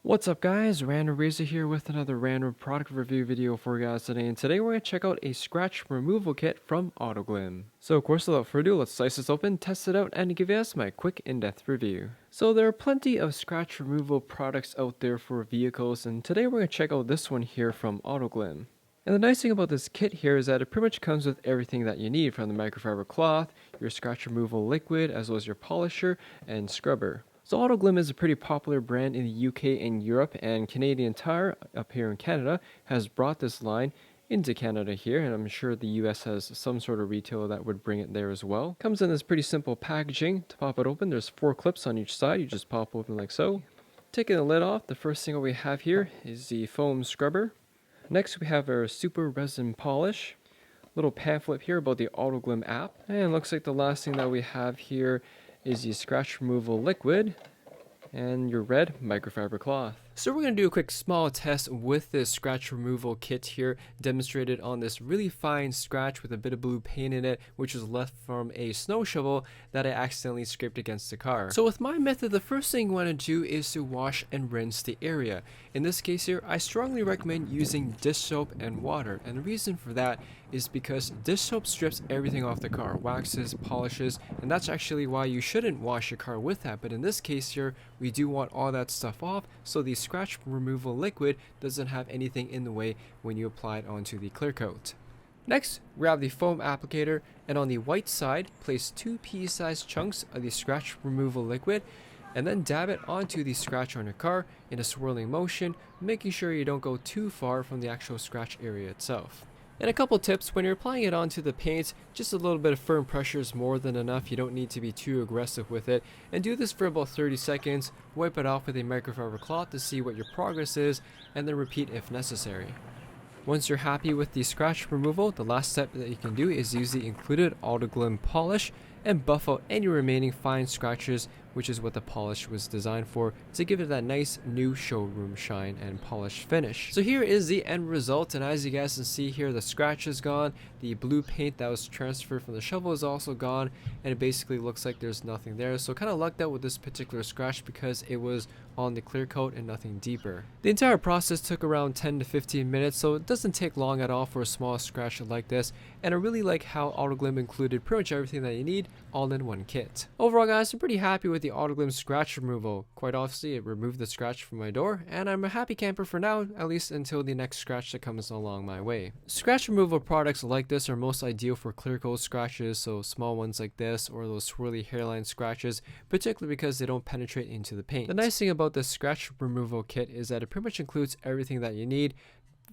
What's up guys, Random Razor here with another random product review video for you guys today, and today we're going to check out a scratch removal kit from AutoGlym. So of course, without further ado, let's slice this open, test it out, and give you guys my quick in-depth review. So there are plenty of scratch removal products out there for vehicles, and today we're going to check out this one here from AutoGlym. And the nice thing about this kit here is that it pretty much comes with everything that you need, from the microfiber cloth, your scratch removal liquid, as well as your polisher and scrubber. So AutoGlym is a pretty popular brand in the UK and Europe, and Canadian Tire up here in Canada has brought this line into Canada here, and I'm sure the US has some sort of retailer that would bring it there as well. Comes in this pretty simple packaging. To pop it open, there's 4 clips on each side. You just pop open like so. Taking the lid off, the first thing we have here is the foam scrubber. Next we have our super resin polish. Little pamphlet here about the AutoGlym app. And looks like the last thing that we have here is the scratch removal liquid and your red microfiber cloth. So we're going to do a quick small test with this scratch removal kit here, demonstrated on this really fine scratch with a bit of blue paint in it, which was left from a snow shovel that I accidentally scraped against the car. So with my method, the first thing you want to do is to wash and rinse the area. In this case here, I strongly recommend using dish soap and water, and the reason for that is because dish soap strips everything off the car, waxes, polishes, and that's actually why you shouldn't wash your car with that. But in this case here, we do want all that stuff off, so the scratch removal liquid doesn't have anything in the way when you apply it onto the clear coat. Next, grab the foam applicator, and on the white side, place 2 pea-sized chunks of the scratch removal liquid, and then dab it onto the scratch on your car in a swirling motion, making sure you don't go too far from the actual scratch area itself. And a couple tips: when you're applying it onto the paint, just a little bit of firm pressure is more than enough. You don't need to be too aggressive with it. And do this for about 30 seconds, wipe it off with a microfiber cloth to see what your progress is, and then repeat if necessary. Once you're happy with the scratch removal, the last step that you can do is use the included AutoGlym polish and buff out any remaining fine scratches, which is what the polish was designed for, to give it that nice new showroom shine and polished finish. So here is the end result, and as you guys can see here, the scratch is gone, the blue paint that was transferred from the shovel is also gone, and it basically looks like there's nothing there. So kind of lucked out with this particular scratch because it was on the clear coat and nothing deeper. The entire process took around 10 to 15 minutes, so it doesn't take long at all for a small scratch like this, and I really like how AutoGlym included pretty much everything that you need all in one kit. Overall guys, I'm pretty happy with the AutoGlym scratch removal. Quite obviously, it removed the scratch from my door, and I'm a happy camper for now, at least until the next scratch that comes along my way. Scratch removal products like this are most ideal for clear coat scratches, so small ones like this or those swirly hairline scratches, particularly because they don't penetrate into the paint. The nice thing about this scratch removal kit is that it pretty much includes everything that you need.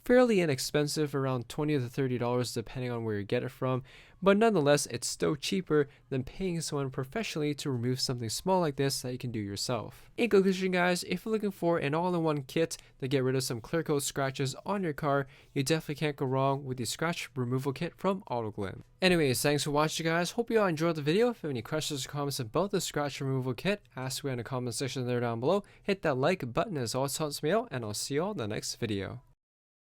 Fairly inexpensive, around $20 to $30 depending on where you get it from, but nonetheless it's still cheaper than paying someone professionally to remove something small like this that you can do yourself. In conclusion guys, if you're looking for an all-in-one kit to get rid of some clear coat scratches on your car, you definitely can't go wrong with the scratch removal kit from AutoGlym. Anyways, thanks for watching guys, hope you all enjoyed the video. If you have any questions or comments about the scratch removal kit, ask me in the comment section there down below. Hit that like button as always helps me out, and I'll see you all in the next video.